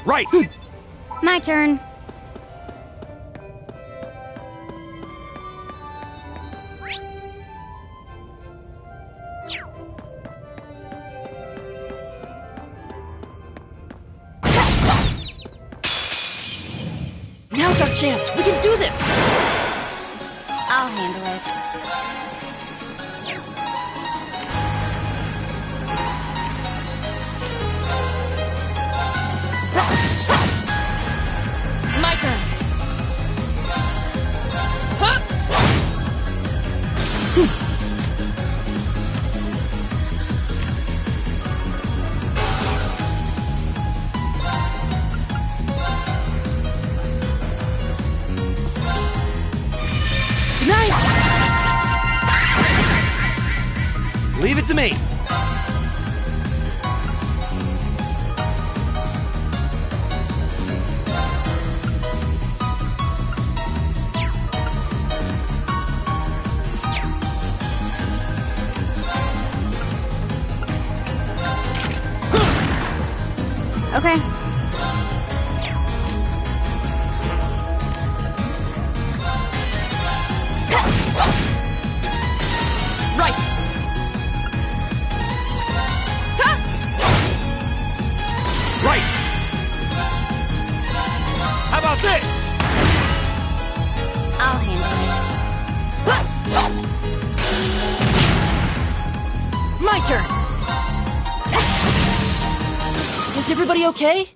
Right! My turn. Now's our chance! We can do this! I'll handle it. My turn. Leave it to me. Okay. Right! Right! How about this? I'll handle it. My turn! Is everybody okay?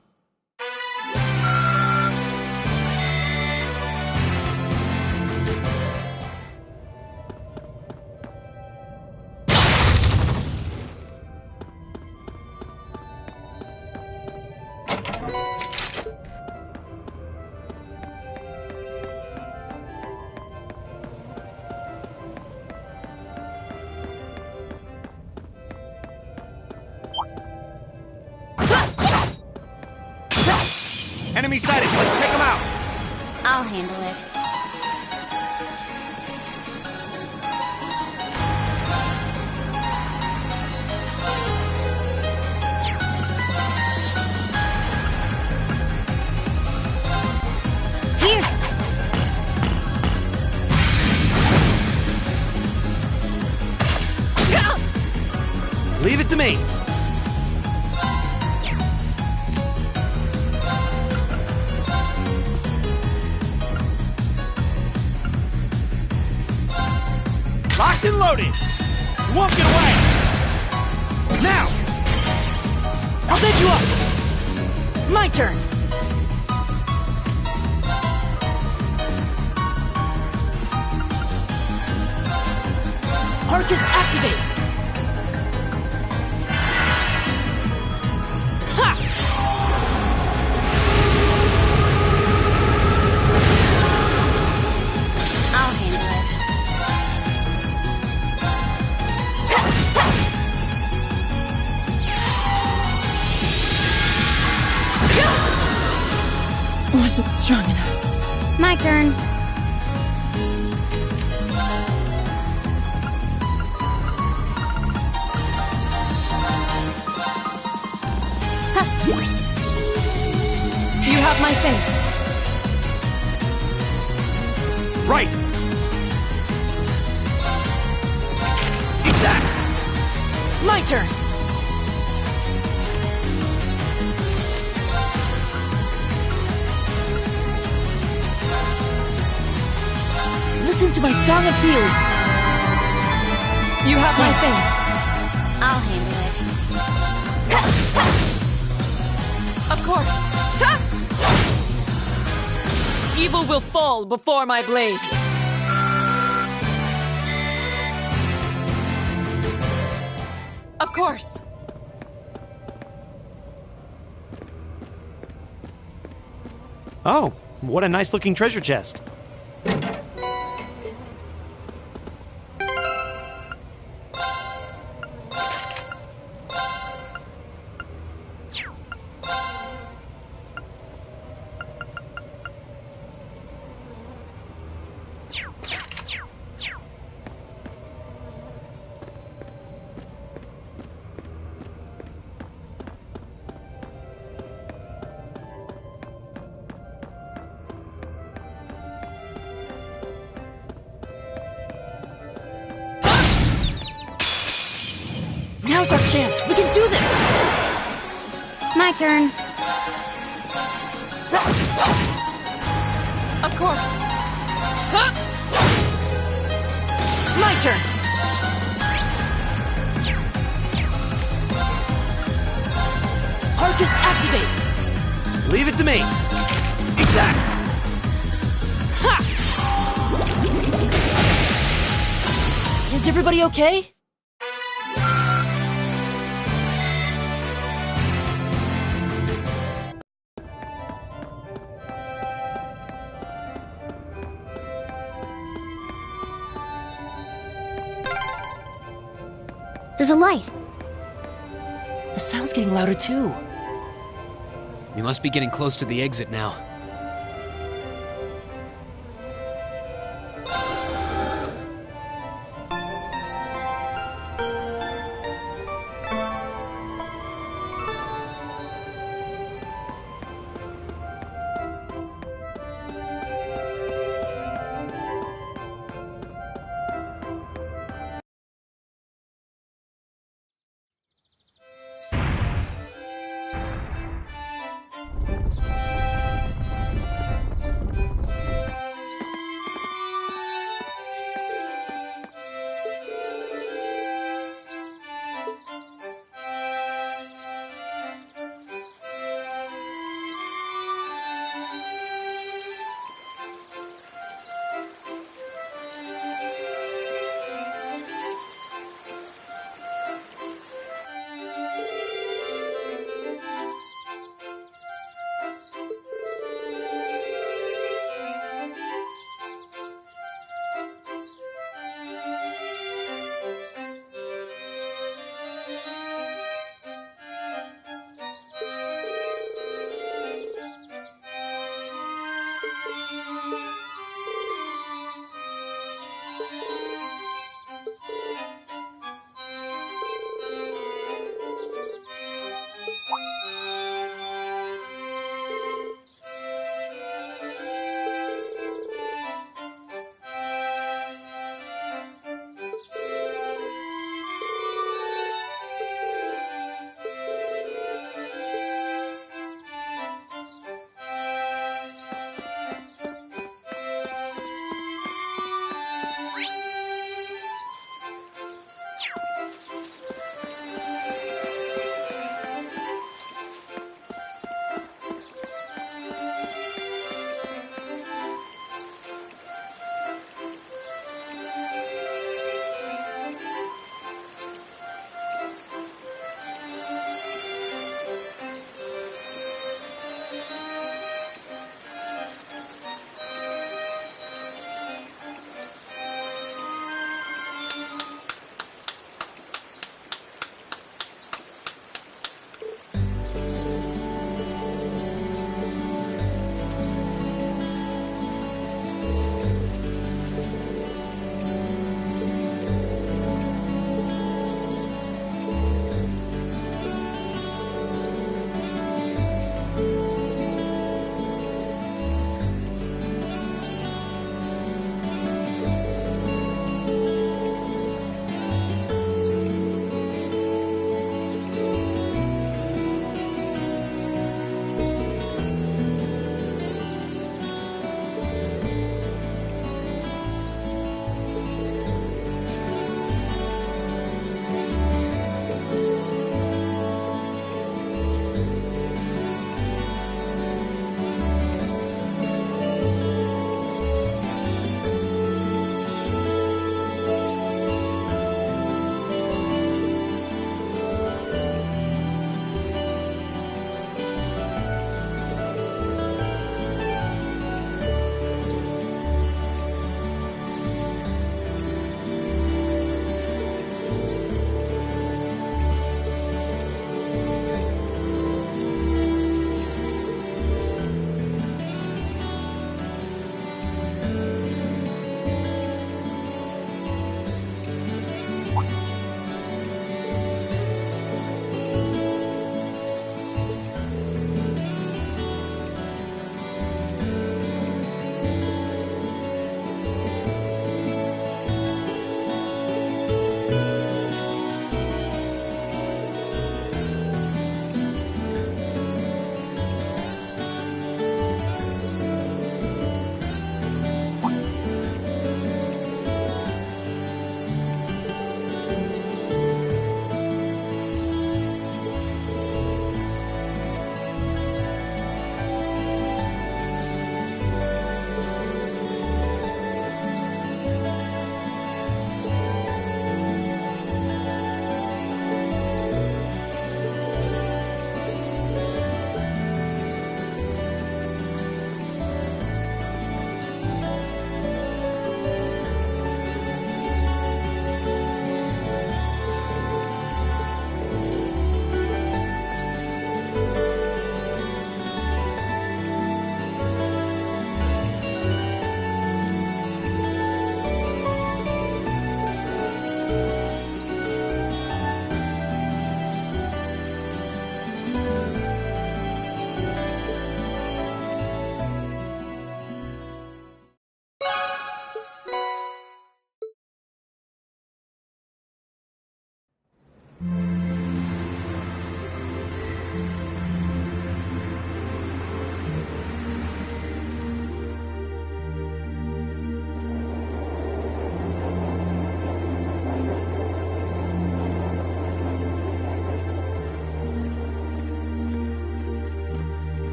Enemy sighted. Let's take them out. I'll handle it. Here. Leave it to me. Locked and loaded. You won't get away. Now. I'll take you up! My turn! Arcus activate! Ha! I'll handle it. Wasn't strong enough. My turn. You have my face. Right. Eat that. My turn. Listen to my song of feeling. You have my things. I'll handle it. Of course. Ha! Evil will fall before my blade. Of course. Oh, what a nice looking treasure chest. Now's our chance. We can do this. My turn. Of course. Huh? My turn. Arcus activate. Leave it to me. Eat that. Ha! Is everybody okay? There's a light. The sound's getting louder too. We must be getting close to the exit now.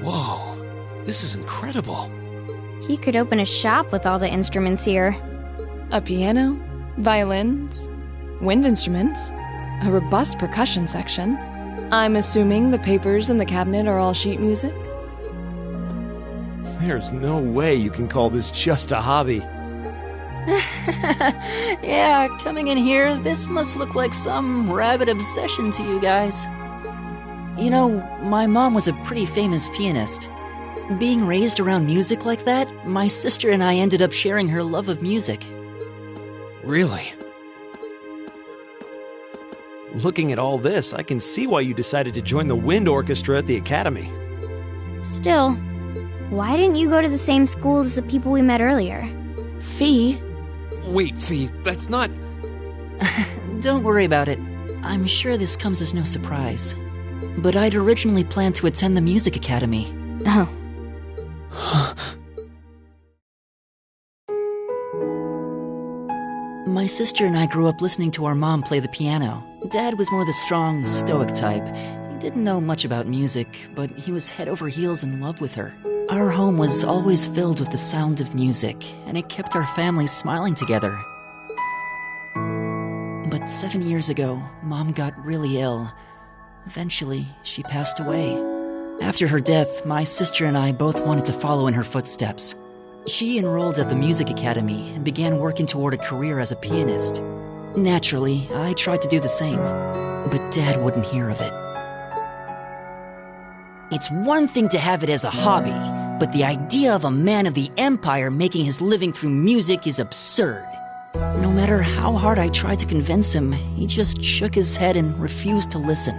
Whoa, this is incredible. He could open a shop with all the instruments here. A piano, violins, wind instruments, a robust percussion section. I'm assuming the papers in the cabinet are all sheet music? There's no way you can call this just a hobby. Yeah, coming in here, this must look like some rabid obsession to you guys. You know, my mom was a pretty famous pianist. Being raised around music like that, my sister and I ended up sharing her love of music. Really? Looking at all this, I can see why you decided to join the wind orchestra at the academy. Still, why didn't you go to the same school as the people we met earlier? Fee? Wait, Fee, that's not... Don't worry about it. I'm sure this comes as no surprise. But I'd originally planned to attend the music academy. Oh. My sister and I grew up listening to our mom play the piano. Dad was more the strong, stoic type. He didn't know much about music, but he was head over heels in love with her. Our home was always filled with the sound of music, and it kept our family smiling together. But 7 years ago, Mom got really ill. Eventually, she passed away. After her death, my sister and I both wanted to follow in her footsteps. She enrolled at the music academy and began working toward a career as a pianist. Naturally, I tried to do the same, but Dad wouldn't hear of it. It's one thing to have it as a hobby, but the idea of a man of the Empire making his living through music is absurd. No matter how hard I tried to convince him, he just shook his head and refused to listen.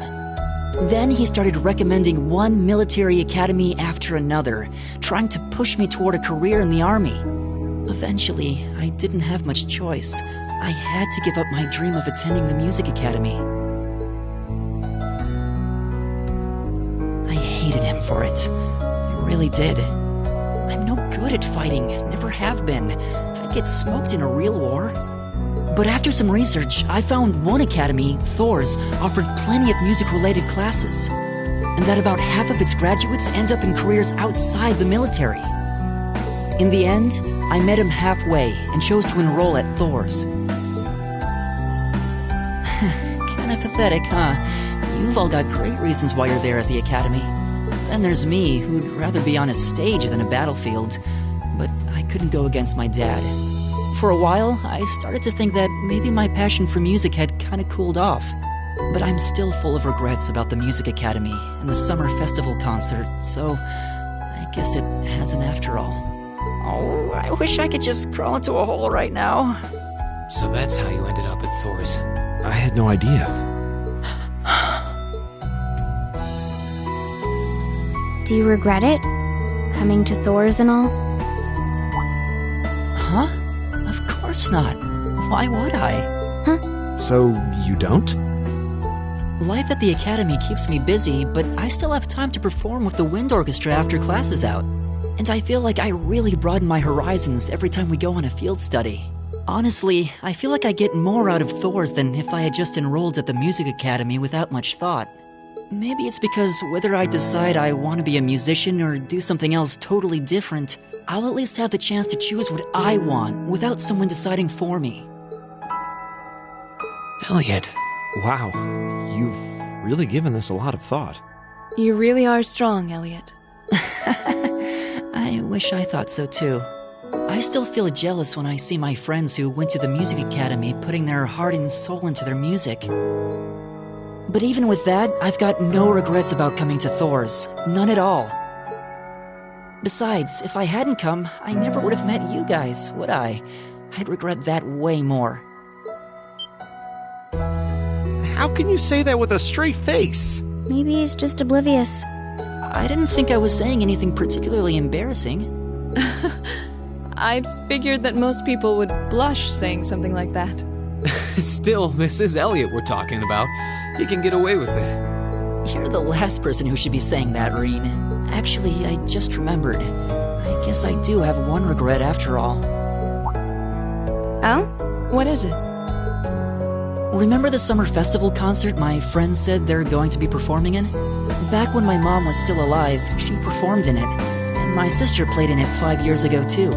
Then he started recommending one military academy after another, trying to push me toward a career in the army. Eventually, I didn't have much choice. I had to give up my dream of attending the music academy. I hated him for it. I really did. I'm no good at fighting, never have been. I'd get smoked in a real war. But after some research, I found one academy, Thor's, offered plenty of music-related classes, and that about half of its graduates end up in careers outside the military. In the end, I met him halfway and chose to enroll at Thor's. Kinda pathetic, huh? You've all got great reasons why you're there at the academy. Then there's me, who'd rather be on a stage than a battlefield, but I couldn't go against my dad. For a while, I started to think that maybe my passion for music had kinda cooled off. But I'm still full of regrets about the music academy and the summer festival concert, so I guess it hasn't after all. Oh, I wish I could just crawl into a hole right now. So that's how you ended up at Thor's. I had no idea. Do you regret it? Coming to Thor's and all? Huh? Of course not. Why would I? So, you don't? Life at the academy keeps me busy, but I still have time to perform with the wind orchestra after class is out. And I feel like I really broaden my horizons every time we go on a field study. Honestly, I feel like I get more out of Thor's than if I had just enrolled at the music academy without much thought. Maybe it's because whether I decide I want to be a musician or do something else totally different, I'll at least have the chance to choose what I want without someone deciding for me. Elliot. Wow, you've really given this a lot of thought. You really are strong, Elliot. I wish I thought so too. I still feel jealous when I see my friends who went to the music academy putting their heart and soul into their music. But even with that, I've got no regrets about coming to Thor's. None at all. Besides, if I hadn't come, I never would have met you guys, would I? I'd regret that way more. How can you say that with a straight face? Maybe he's just oblivious. I didn't think I was saying anything particularly embarrassing. I'd figured that most people would blush saying something like that. Still, this is Elliot we're talking about. He can get away with it. You're the last person who should be saying that, Reen. Actually, I just remembered. I guess I do have one regret after all. Oh? What is it? Remember the summer festival concert my friends said they're going to be performing in? Back when my mom was still alive, she performed in it, and my sister played in it 5 years ago too.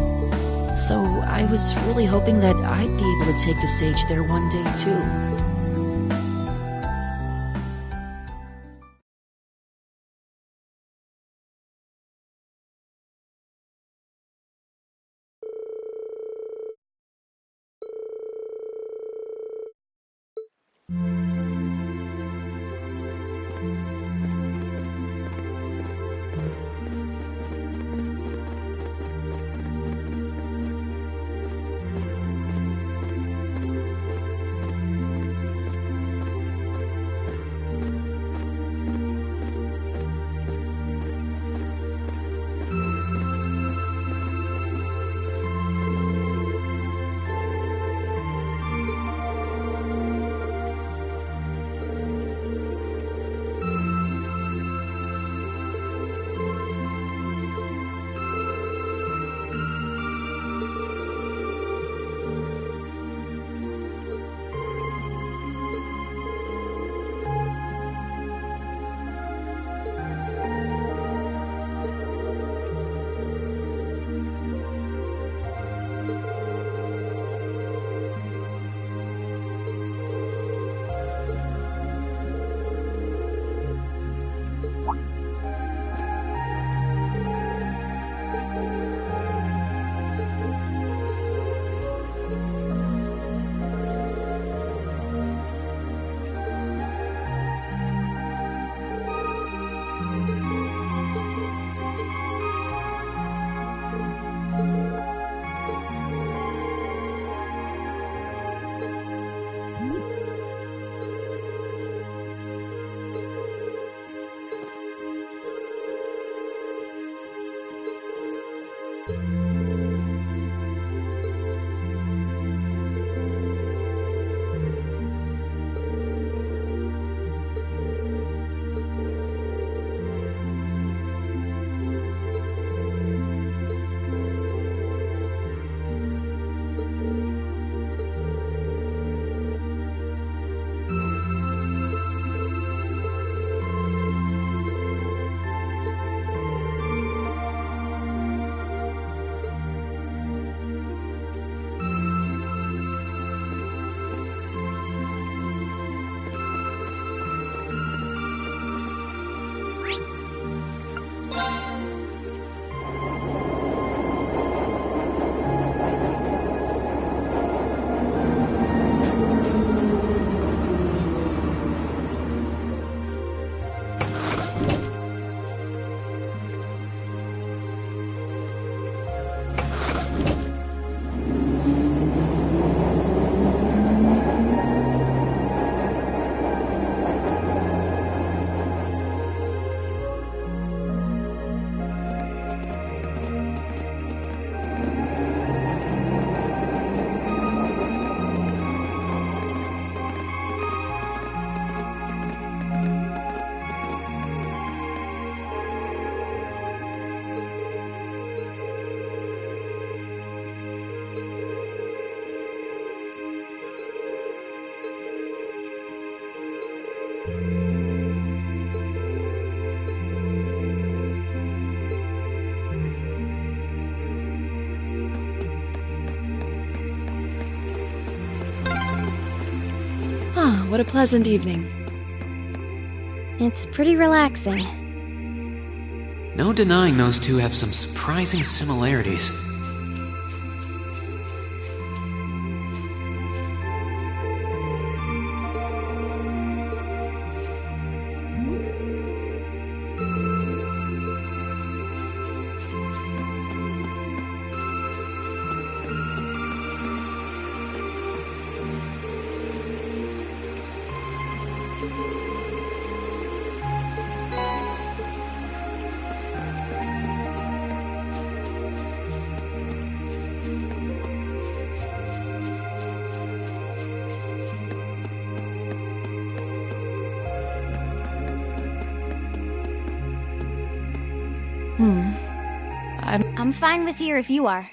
So I was really hoping that I'd be able to take the stage there one day too. What a pleasant evening. It's pretty relaxing. No denying those two have some surprising similarities. I'm fine with here if you are.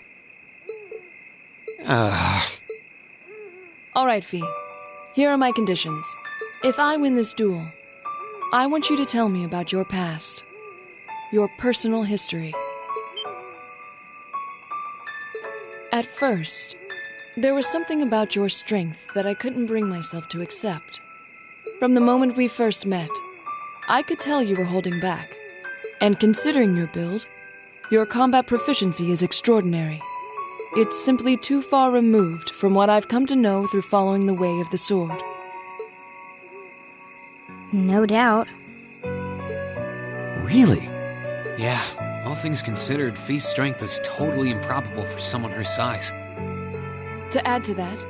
Alright, Fee. Here are my conditions. If I win this duel, I want you to tell me about your past. Your personal history. At first, there was something about your strength that I couldn't bring myself to accept. From the moment we first met, I could tell you were holding back. And considering your build, your combat proficiency is extraordinary. It's simply too far removed from what I've come to know through following the way of the sword. No doubt. Really? Yeah, all things considered, Fee's strength is totally improbable for someone her size. To add to that,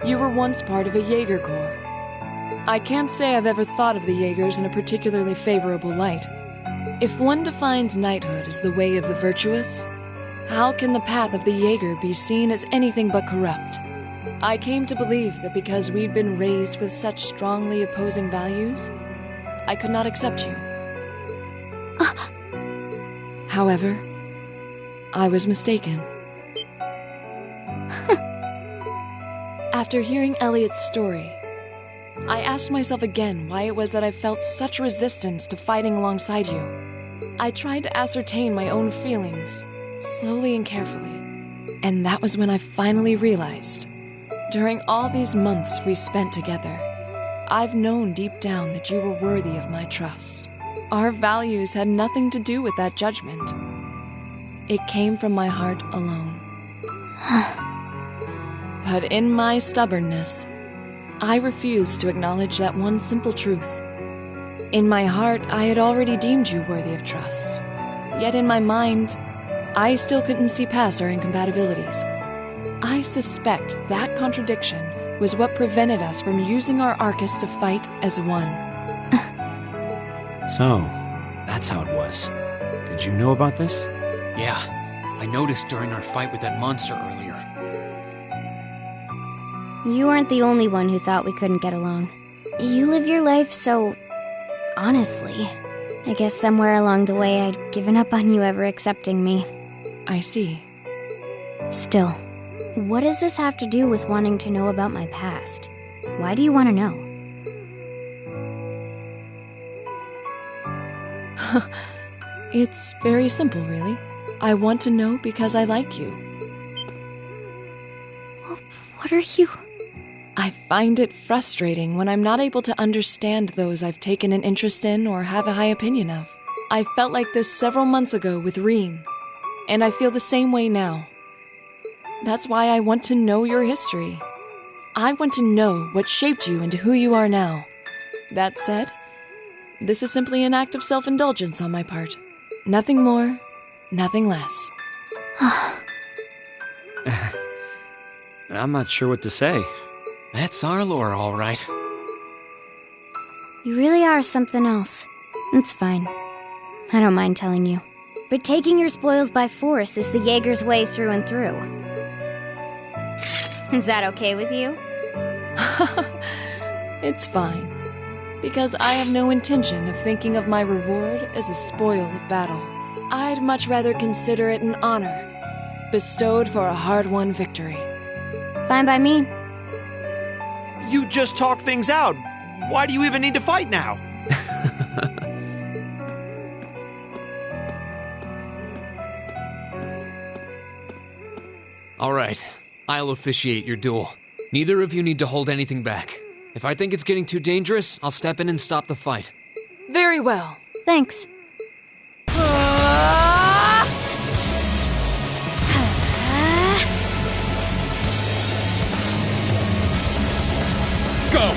you were once part of a Jaeger Corps. I can't say I've ever thought of the Jaegers in a particularly favorable light. If one defines knighthood as the way of the virtuous, how can the path of the Jaeger be seen as anything but corrupt? I came to believe that because we'd been raised with such strongly opposing values, I could not accept you. However, I was mistaken. After hearing Elliot's story, I asked myself again why it was that I felt such resistance to fighting alongside you. I tried to ascertain my own feelings, slowly and carefully, and that was when I finally realized. During all these months we spent together, I've known deep down that you were worthy of my trust. Our values had nothing to do with that judgment. It came from my heart alone. But in my stubbornness, I refused to acknowledge that one simple truth. In my heart, I had already deemed you worthy of trust. Yet in my mind, I still couldn't see past our incompatibilities. I suspect that contradiction was what prevented us from using our Arcus to fight as one. So, that's how it was. Did you know about this? Yeah, I noticed during our fight with that monster earlier. You weren't the only one who thought we couldn't get along. You live your life so... honestly. I guess somewhere along the way I'd given up on you ever accepting me. I see. Still, what does this have to do with wanting to know about my past? Why do you want to know? It's very simple, really. I want to know because I like you. What are you... I find it frustrating when I'm not able to understand those I've taken an interest in or have a high opinion of. I felt like this several months ago with Reen, and I feel the same way now. That's why I want to know your history. I want to know what shaped you into who you are now. That said, this is simply an act of self-indulgence on my part. Nothing more, nothing less. I'm not sure what to say. That's our lore, all right. You really are something else. It's fine. I don't mind telling you. But taking your spoils by force is the Jaeger's way through and through. Is that okay with you? It's fine. Because I have no intention of thinking of my reward as a spoil of battle. I'd much rather consider it an honor, bestowed for a hard-won victory. Fine by me. You just talk things out. Why do you even need to fight now? All right, I'll officiate your duel. Neither of you need to hold anything back. If I think it's getting too dangerous, I'll step in and stop the fight. Very well. Thanks. Go!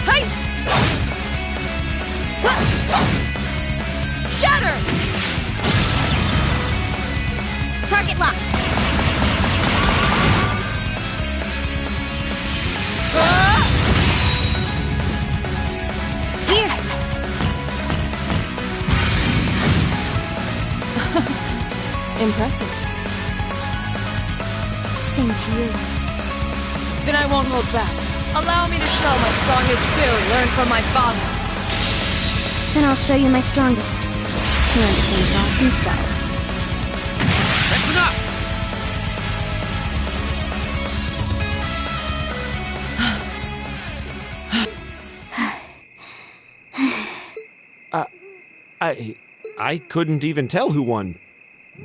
Hey! Shatter! Target locked. Here. Impressive. Same to you. Then I won't hold back. Allow me to show my strongest skill learned from my father. Then I'll show you my strongest. Learned it from the boss himself. That's enough! I couldn't even tell who won.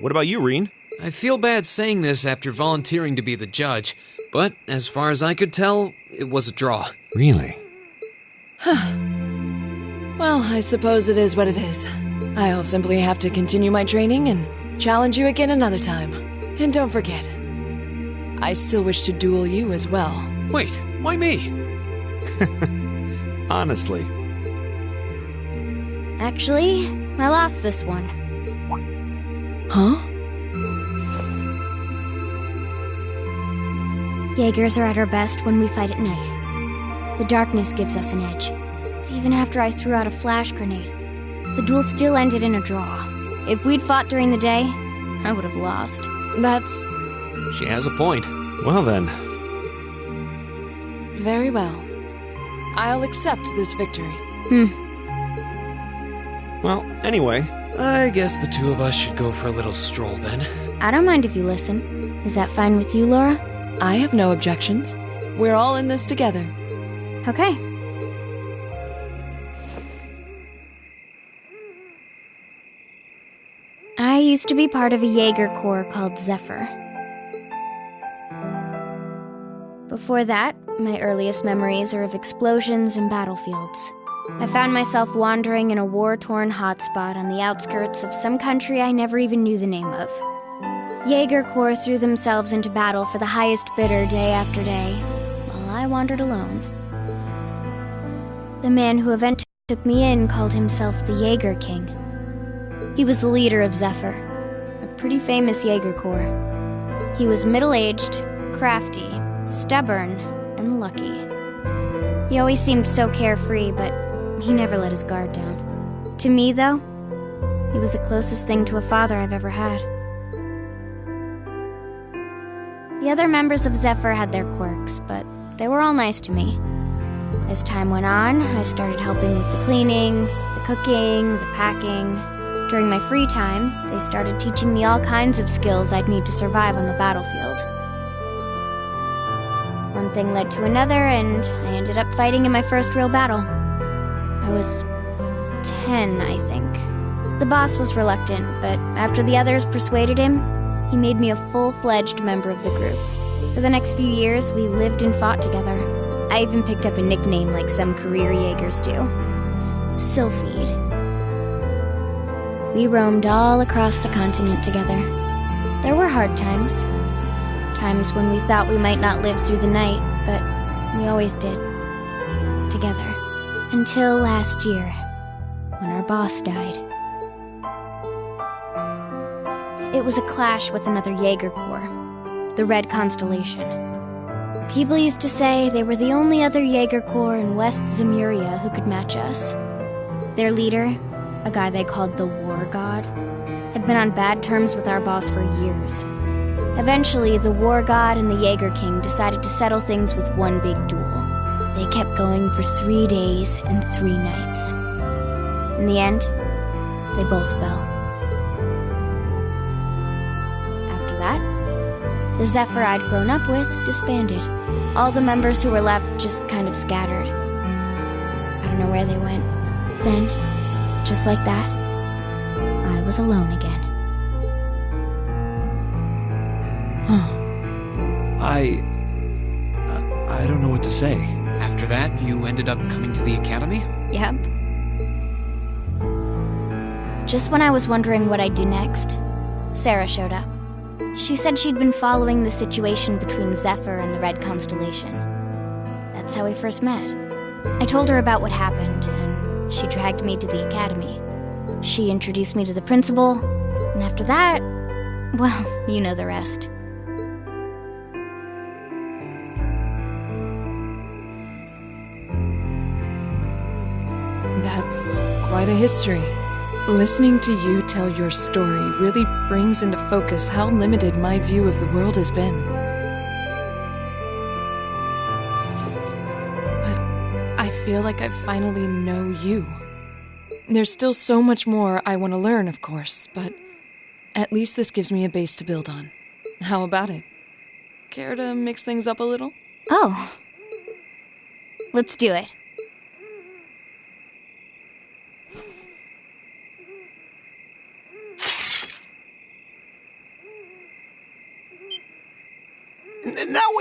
What about you, Reen? I feel bad saying this after volunteering to be the judge, but as far as I could tell, it was a draw. Really? Well, I suppose it is what it is. I'll simply have to continue my training and challenge you again another time. And don't forget, I still wish to duel you as well. Wait, why me? Honestly. Actually, I lost this one. Huh? Jaegers are at our best when we fight at night. The darkness gives us an edge. But even after I threw out a flash grenade, the duel still ended in a draw. If we'd fought during the day, I would have lost. That's She has a point. Well then. very well. I'll accept this victory. Well, anyway. I guess the two of us should go for a little stroll then. I don't mind if you listen. Is that fine with you, Laura? I have no objections. We're all in this together. Okay. I used to be part of a Jaeger Corps called Zephyr. Before that, my earliest memories are of explosions and battlefields. I found myself wandering in a war-torn hotspot on the outskirts of some country I never even knew the name of. Jaeger Corps threw themselves into battle for the highest bidder day after day, while I wandered alone. The man who eventually took me in called himself the Jaeger King. He was the leader of Zephyr, a pretty famous Jaeger Corps. He was middle-aged, crafty, stubborn, and lucky. He always seemed so carefree, but he never let his guard down. To me, though, he was the closest thing to a father I've ever had. The other members of Zephyr had their quirks, but they were all nice to me. As time went on, I started helping with the cleaning, the cooking, the packing. During my free time, they started teaching me all kinds of skills I'd need to survive on the battlefield. One thing led to another, and I ended up fighting in my first real battle. I was 10, I think. The boss was reluctant, but after the others persuaded him, he made me a full-fledged member of the group. For the next few years, we lived and fought together. I even picked up a nickname like some career Jaegers do. Sylphide. We roamed all across the continent together. There were hard times. Times when we thought we might not live through the night, but we always did. Together. Until last year, when our boss died. It was a clash with another Jaeger Corps, the Red Constellation. People used to say they were the only other Jaeger Corps in West Zemuria who could match us. Their leader, a guy they called the War God, had been on bad terms with our boss for years. Eventually, the War God and the Jaeger King decided to settle things with one big duel. They kept going for 3 days and 3 nights. In the end, they both fell. After that, the Zephyr I'd grown up with disbanded. All the members who were left just kind of scattered. I don't know where they went. Then, just like that, I was alone again. I don't know what to say. After that, you ended up coming to the academy? Yep. Just when I was wondering what I'd do next, Sarah showed up. She said she'd been following the situation between Zephyr and the Red Constellation. That's how we first met. I told her about what happened, and she dragged me to the academy. She introduced me to the principal, and after that, well, you know the rest. That's quite a history. Listening to you tell your story really brings into focus how limited my view of the world has been. But I feel like I finally know you. There's still so much more I want to learn, of course, but at least this gives me a base to build on. How about it? Care to mix things up a little? Oh. Let's do it.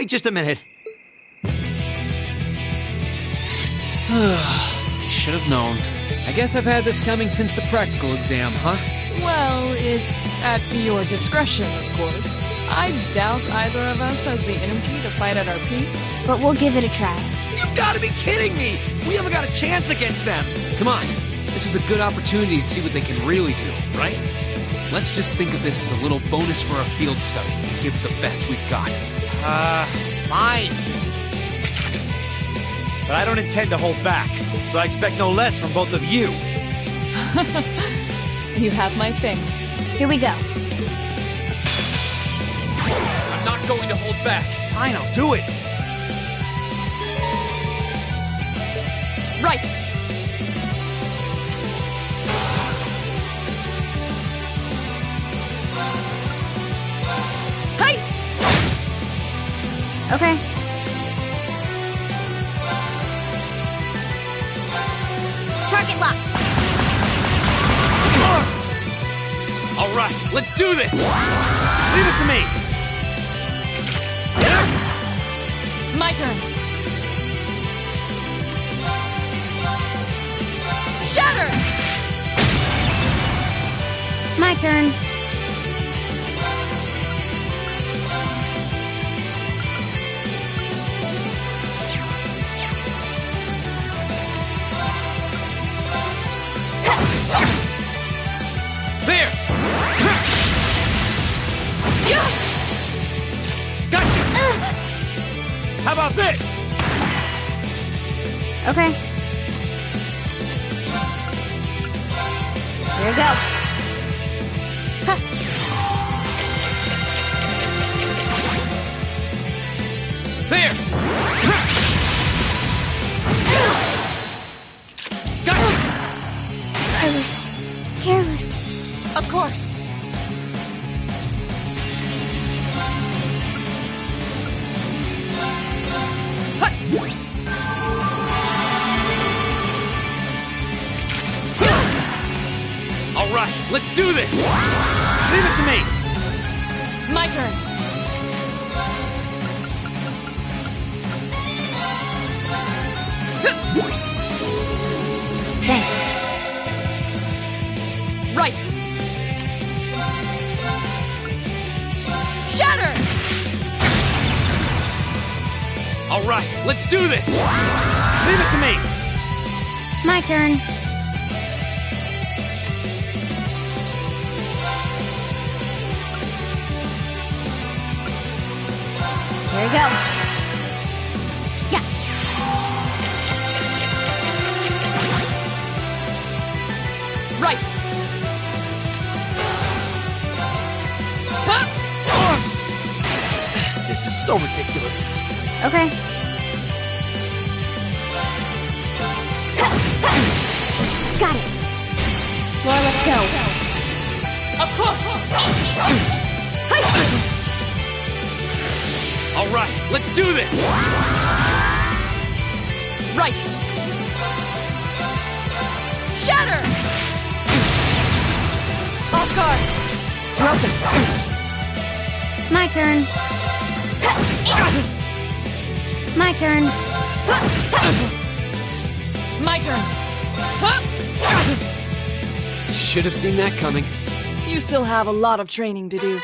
Wait just a minute. Should have known. I guess I've had this coming since the practical exam, huh? Well, it's at your discretion, of course. I doubt either of us has the energy to fight at our peak. But we'll give it a try. You've got to be kidding me! We haven't got a chance against them! Come on. This is a good opportunity to see what they can really do, right? Let's just think of this as a little bonus for our field study and give it the best we've got. Fine. But I don't intend to hold back, so I expect no less from both of you. You have my things. Here we go. I'm not going to hold back. Fine, I'll do it. Right! Hi! Okay. Target locked. All right, let's do this! Leave it to me! My turn. Shatter! My turn. There! Gotcha! How about this? Okay. Here we go. Huh. There! Gotcha! I was careless. Of course. All right, let's do this! Leave it to me! My turn. Thanks. Right. Shatter! All right, let's do this! Leave it to me! My turn. Here we go. Yeah. Right. This is so ridiculous. Okay. Got it. Laura, let's go. Of course. All right, let's do this! Right. Shatter! Off guard. Broken. My turn. My turn. My turn. Should have seen that coming. You still have a lot of training to do.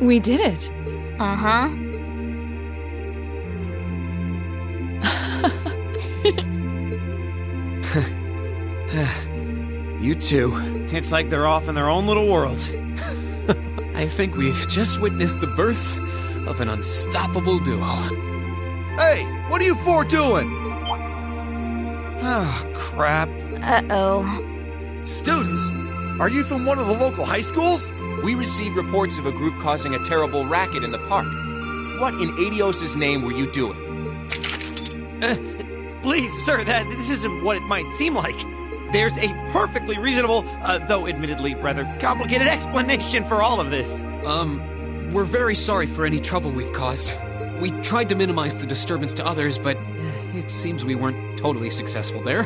We did it. Uh-huh. You two. It's like they're off in their own little world. I think we've just witnessed the birth of an unstoppable duo. Hey, what are you four doing? Oh, crap. Uh-oh. Students, are you from one of the local high schools? We received reports of a group causing a terrible racket in the park. What in Adios' name were you doing? Please, sir, this isn't what it might seem like. There's a perfectly reasonable, though admittedly rather complicated explanation for all of this. We're very sorry for any trouble we've caused. We tried to minimize the disturbance to others, but it seems we weren't totally successful there.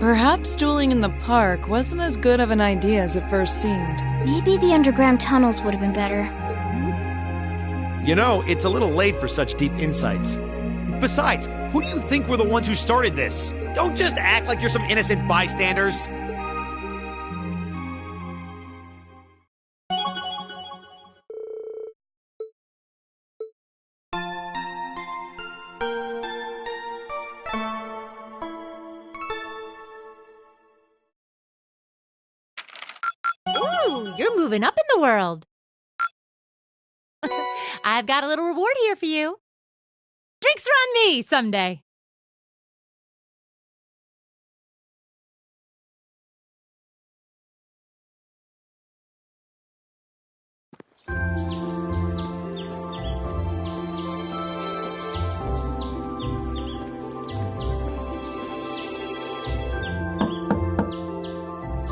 Perhaps dueling in the park wasn't as good of an idea as it first seemed. Maybe the underground tunnels would have been better. You know, it's a little late for such deep insights. Besides, who do you think were the ones who started this? Don't just act like you're some innocent bystanders. Ooh, you're moving up in the world. I've got a little reward here for you. Drinks are on me someday.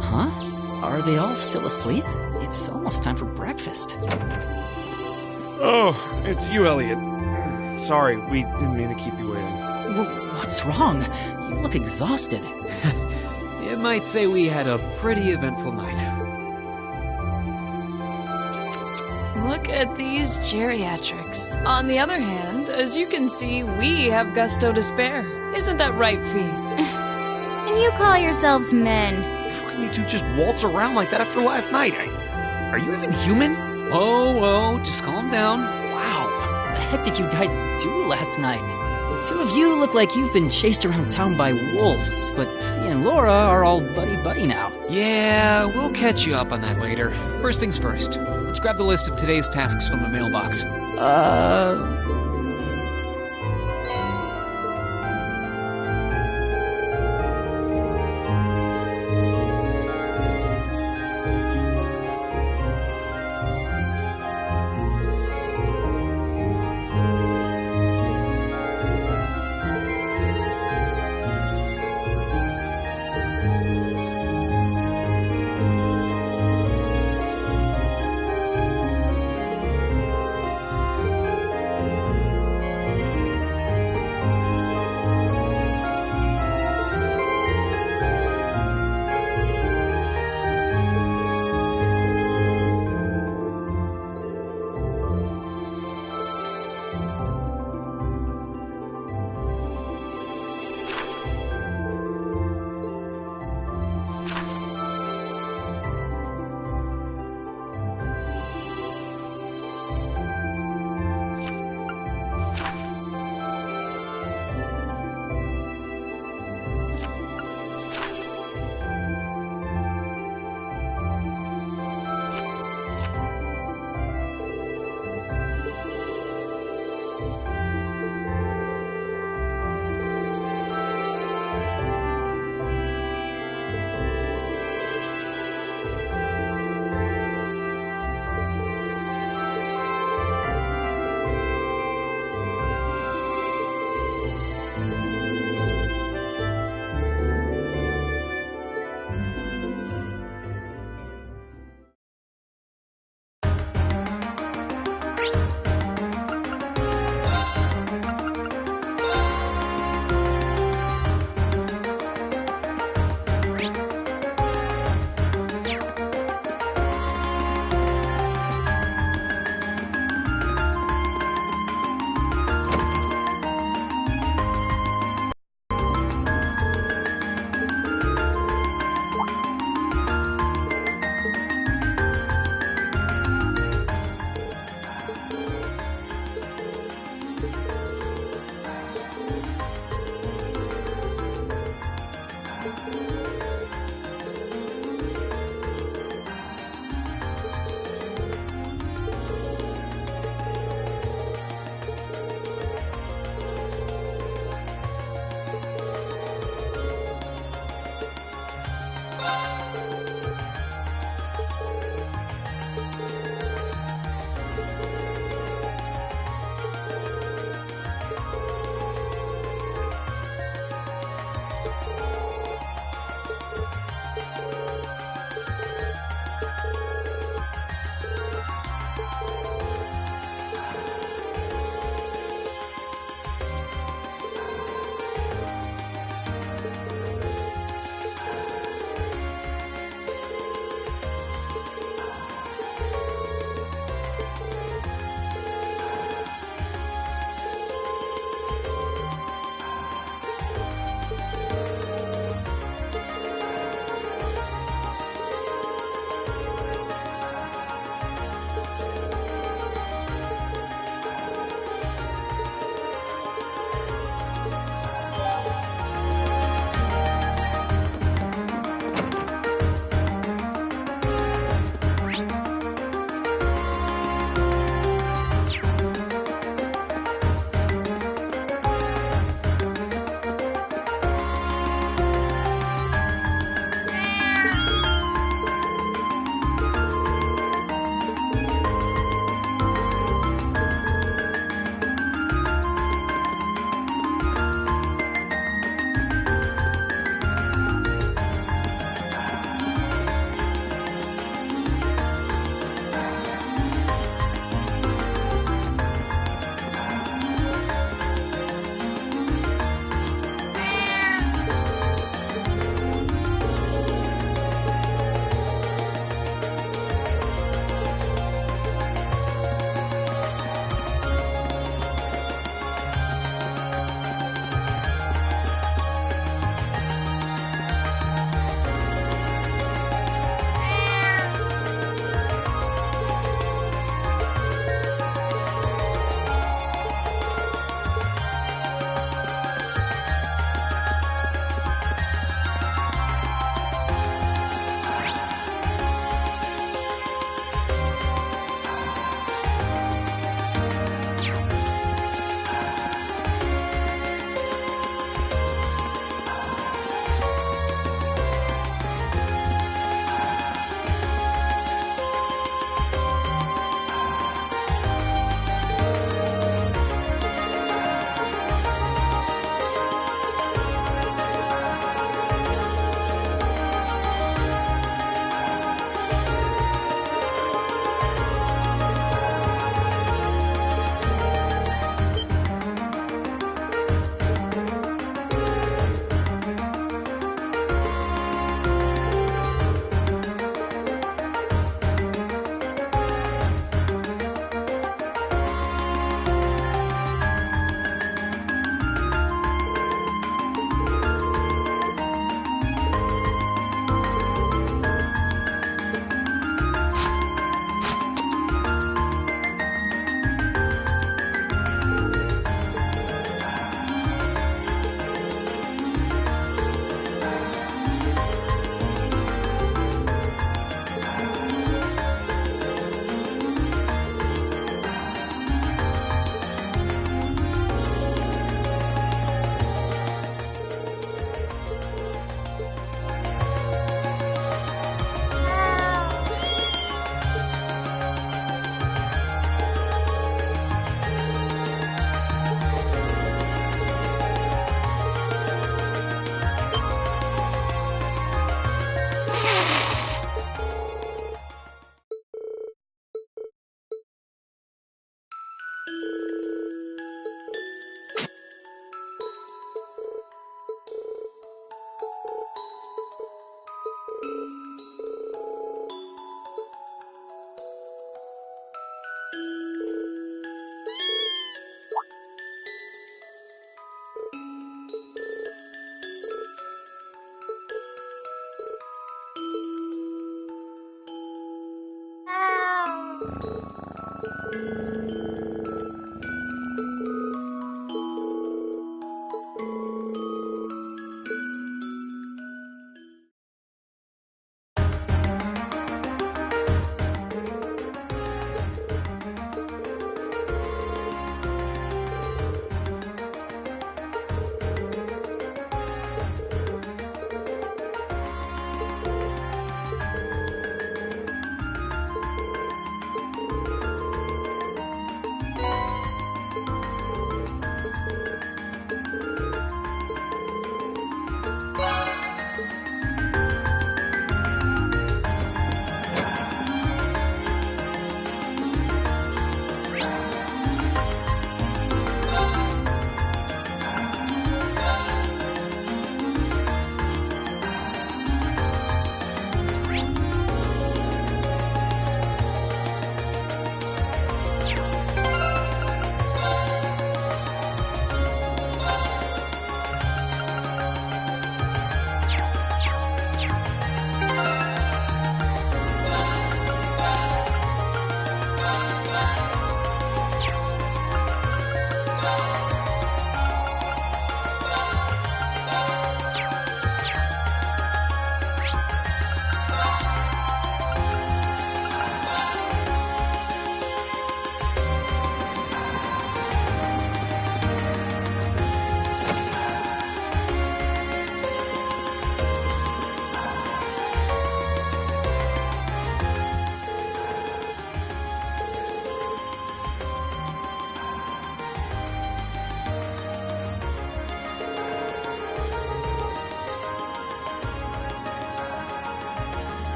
Huh? Are they all still asleep? It's almost time for breakfast. Oh, it's you, Elliot. Sorry, we didn't mean to keep you waiting. What's wrong? You look exhausted. You might say we had a pretty eventful night. Look at these geriatrics. On the other hand, as you can see, we have gusto to spare. Isn't that right, Fee? And you call yourselves men. How can you two just waltz around like that after last night? Are you even human? Whoa, just calm down. Wow, what the heck did you guys do last night? The two of you look like you've been chased around town by wolves, but Fee and Laura are all buddy-buddy now. Yeah, we'll catch you up on that later. First things first, let's grab the list of today's tasks from the mailbox.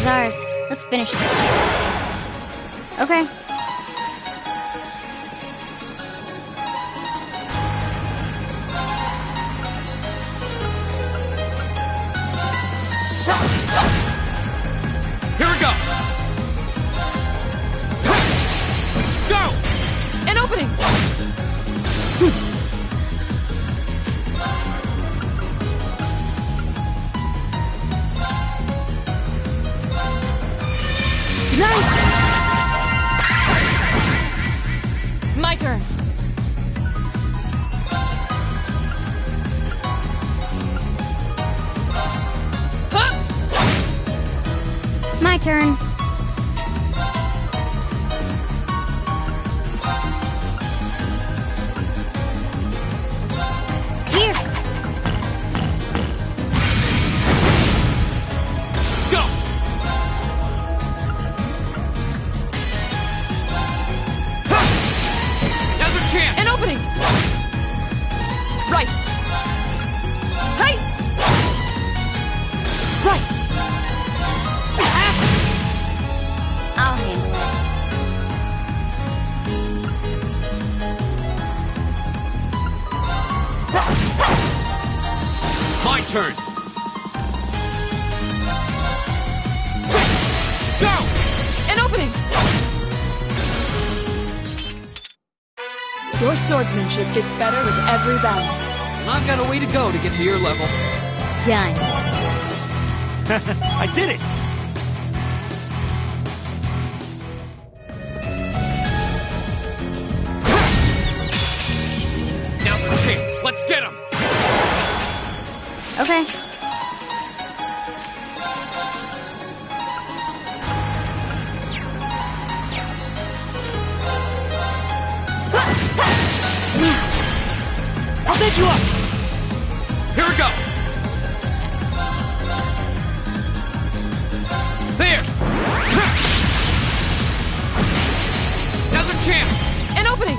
ours. Let's finish it. Okay. Here we go! Go! An opening! My turn. Huh? My turn. Here. Go! Now's our chance! An opening! Right! Hey! Right! I'll handle it. My turn! Go! An opening! Your swordsmanship gets better with every battle. And I've got a way to go to get to your level. Done. I did it! Now's our chance! Let's get him! Okay. I'll take you up! Here we go! There! Now's our chance! An opening!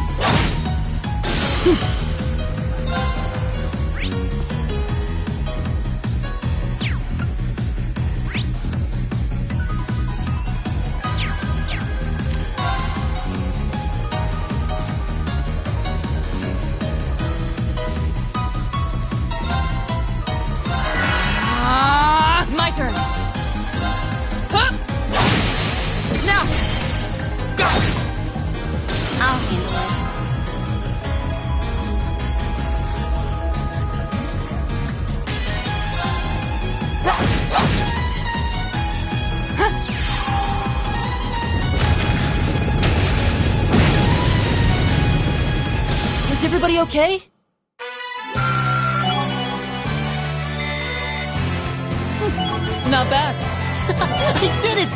My turn. Huh? Now! Go! I'll handle it. Is everybody okay? Not bad. I did it!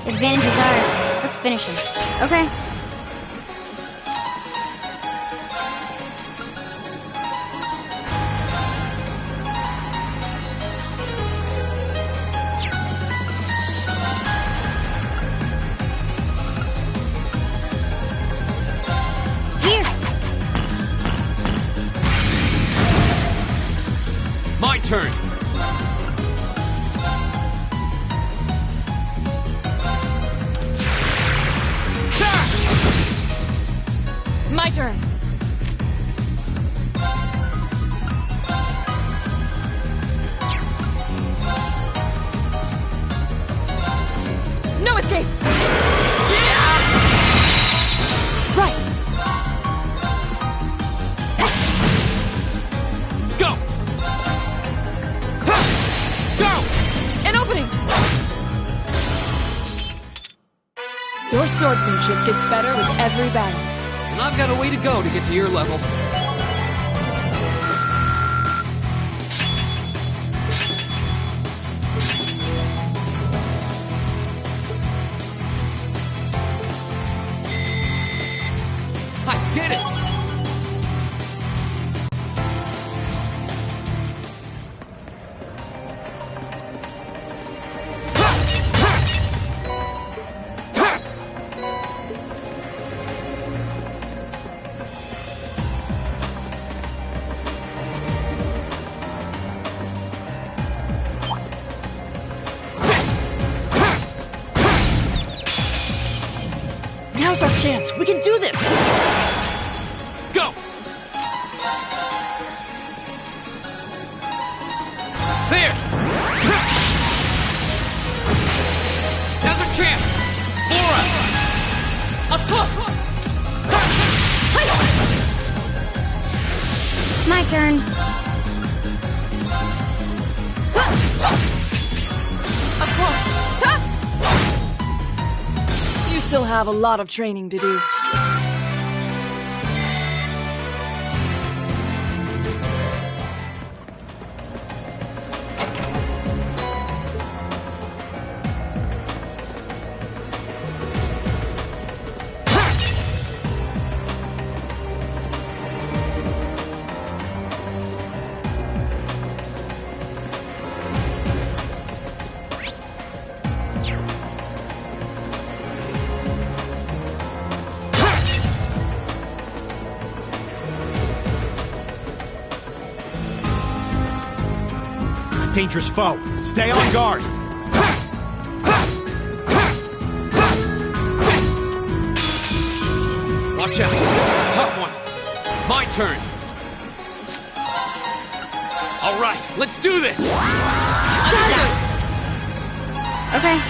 Advantage is ours. Let's finish him. Okay. Here. My turn! My turn. No escape! Right! Go! Go! An opening! Your swordsmanship gets better with every battle. And I've got a way to go to get to your level. chance. We can do this. Go! There! Now's our chance! Laura! Up close! My turn. Of course. You still have a lot of training to do. Dangerous foe. Stay on guard. Watch out, this is a tough one. My turn. All right, let's do this. Okay.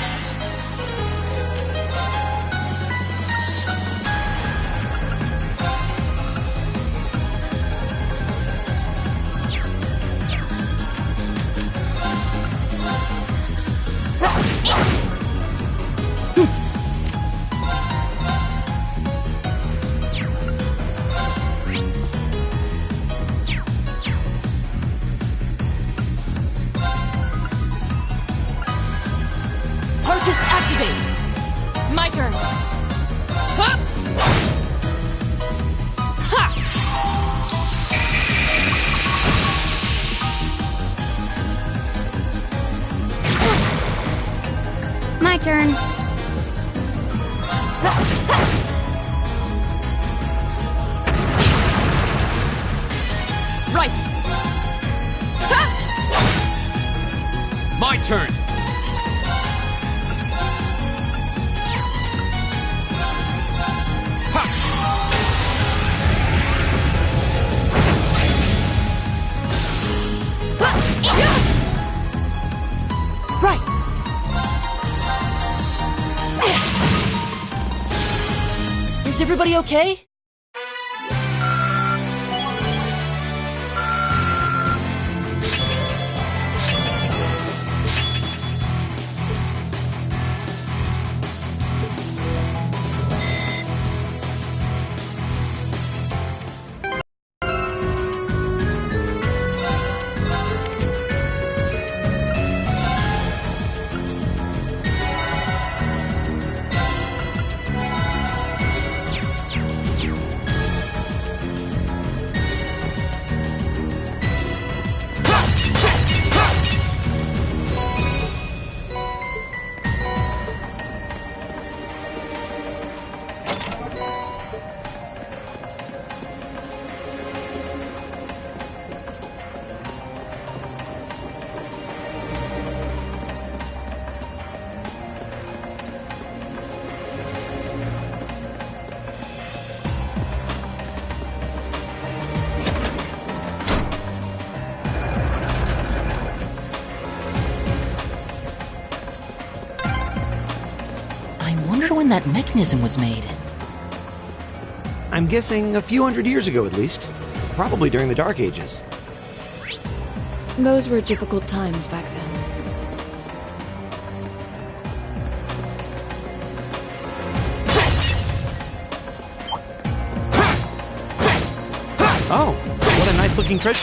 Arcus, activate. My turn. Ha! My turn. Right. My turn. Right. Is everybody okay? I wonder when that mechanism was made. I'm guessing a few hundred years ago at least. Probably during the Dark Ages. Those were difficult times back then. Oh, what a nice looking treasure.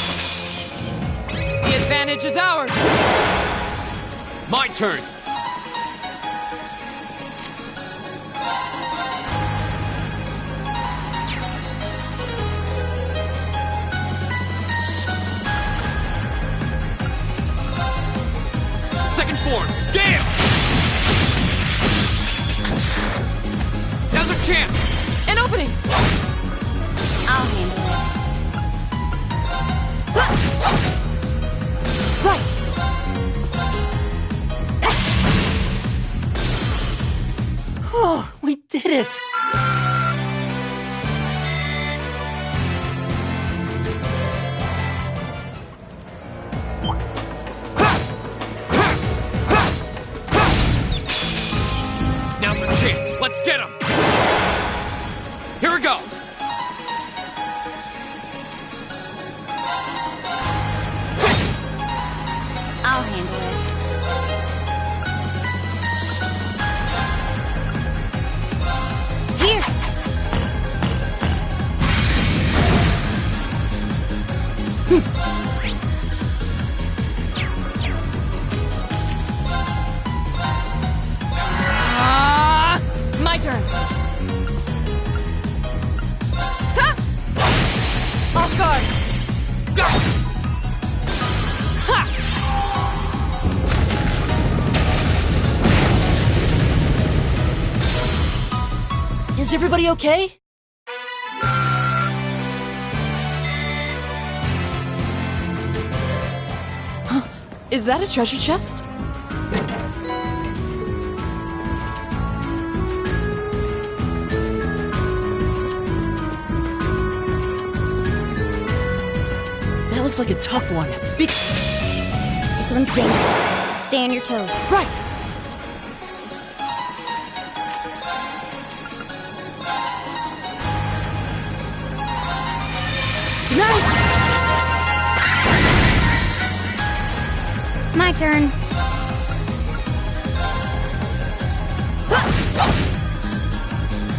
The advantage is ours! My turn. Second form, Gale! Now's our chance! An opening! I'll handle it. Right. Oh, we did it! Let's get him! Here we go! I'll handle it. Here! My turn. Ha! Off guard. Go! Ha! Is everybody okay? Is that a treasure chest? That looks like a tough one. This one's dangerous. Stay on your toes. Right! My turn.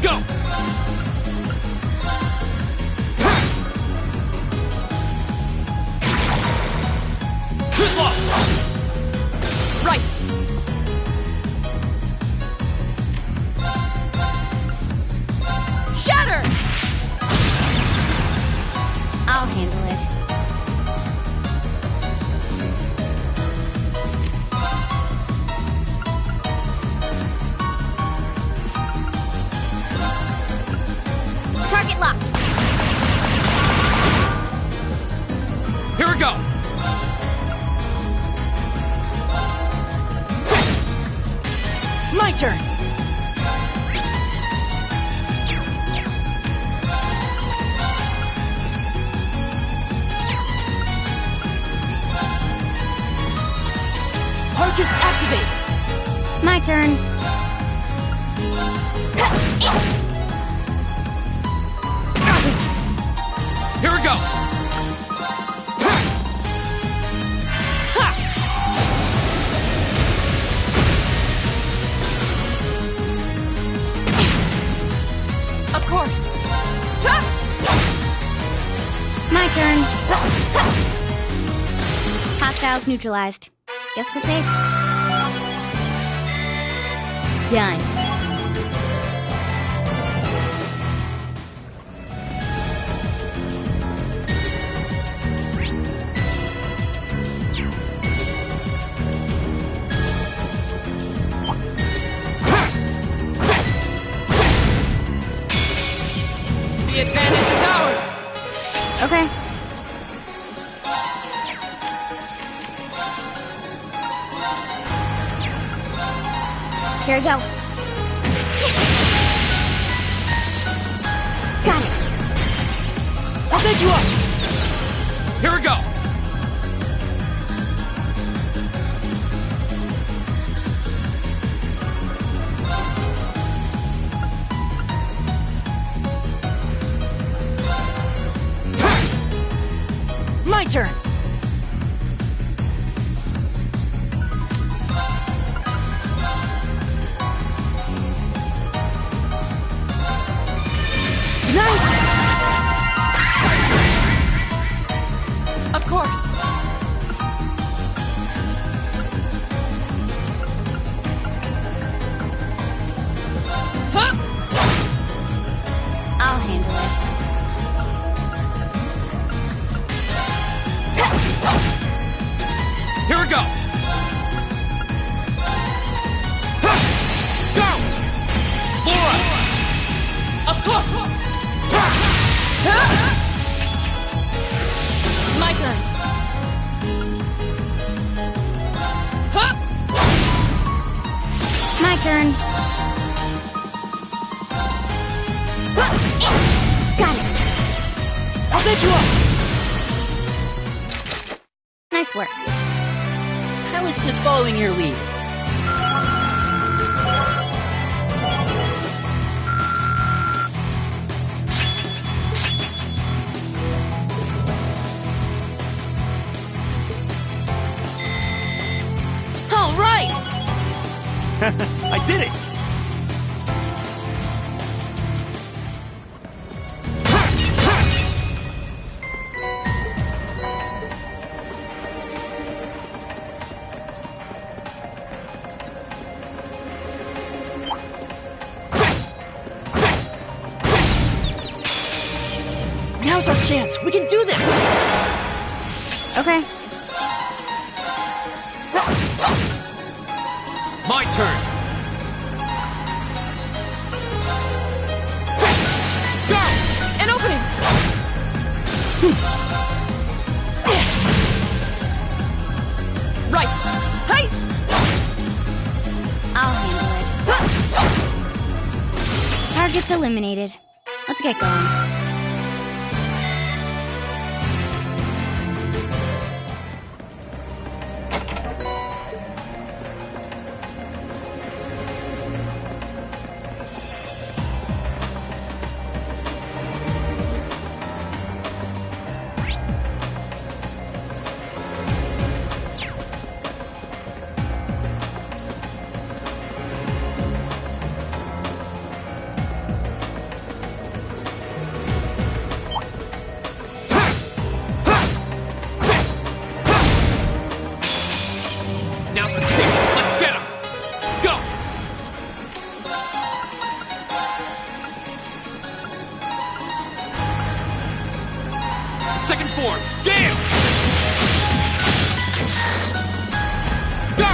Go! Too slow! Right. Shatter! I'll handle it. Target locked. Here we go! My turn! Arcus activate! My turn. Here we go! Of course. My turn. Hostiles neutralized. Guess we're safe. Done. The advantage is ours. Okay. Here we go. Got it. I'll take you up! Here we go! My turn! Of course. Huh? I'll handle it. Here we go! Go! Laura! Of course. My turn. Huh? My turn. Got it. I'll take you up! Nice work. I was just following your lead. I did it! Now's our chance. We can do this. Okay. My turn. Go! An opening! Right! Hey! I'll handle it. Target's eliminated. Let's get going. Now's our chance. Let's get him. Go. Second form. Gale. Go.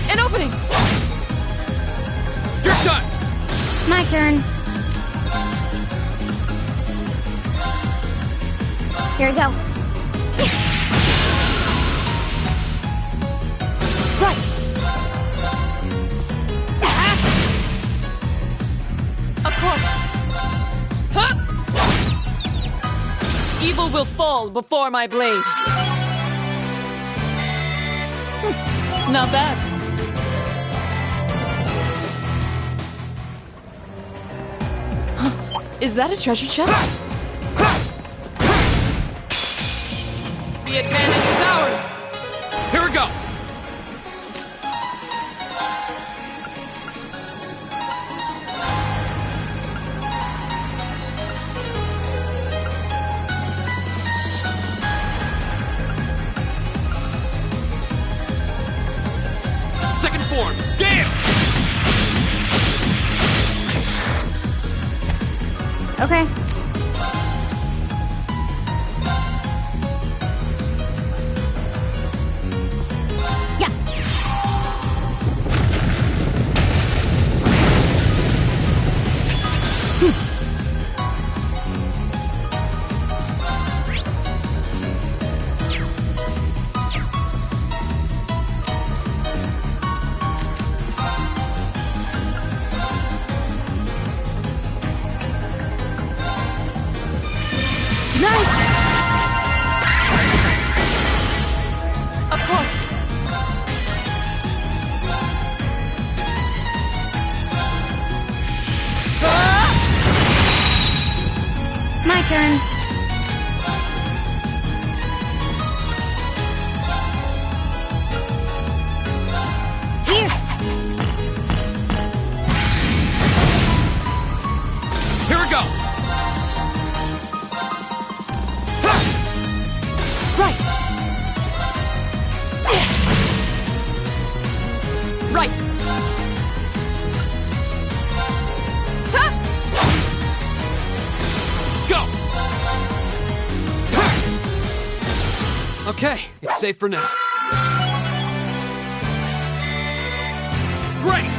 An opening! You're done. My turn. Here we go. Right! Of course! Huh! Evil will fall before my blade. Not bad. Huh. Is that a treasure chest? The advantage is ours! Here we go. Second form. Gale. Okay. Yeah. Nice. Of course! My turn. Here. Here we go. Right! Right! Ha! Go. Okay, it's safe for now. Great.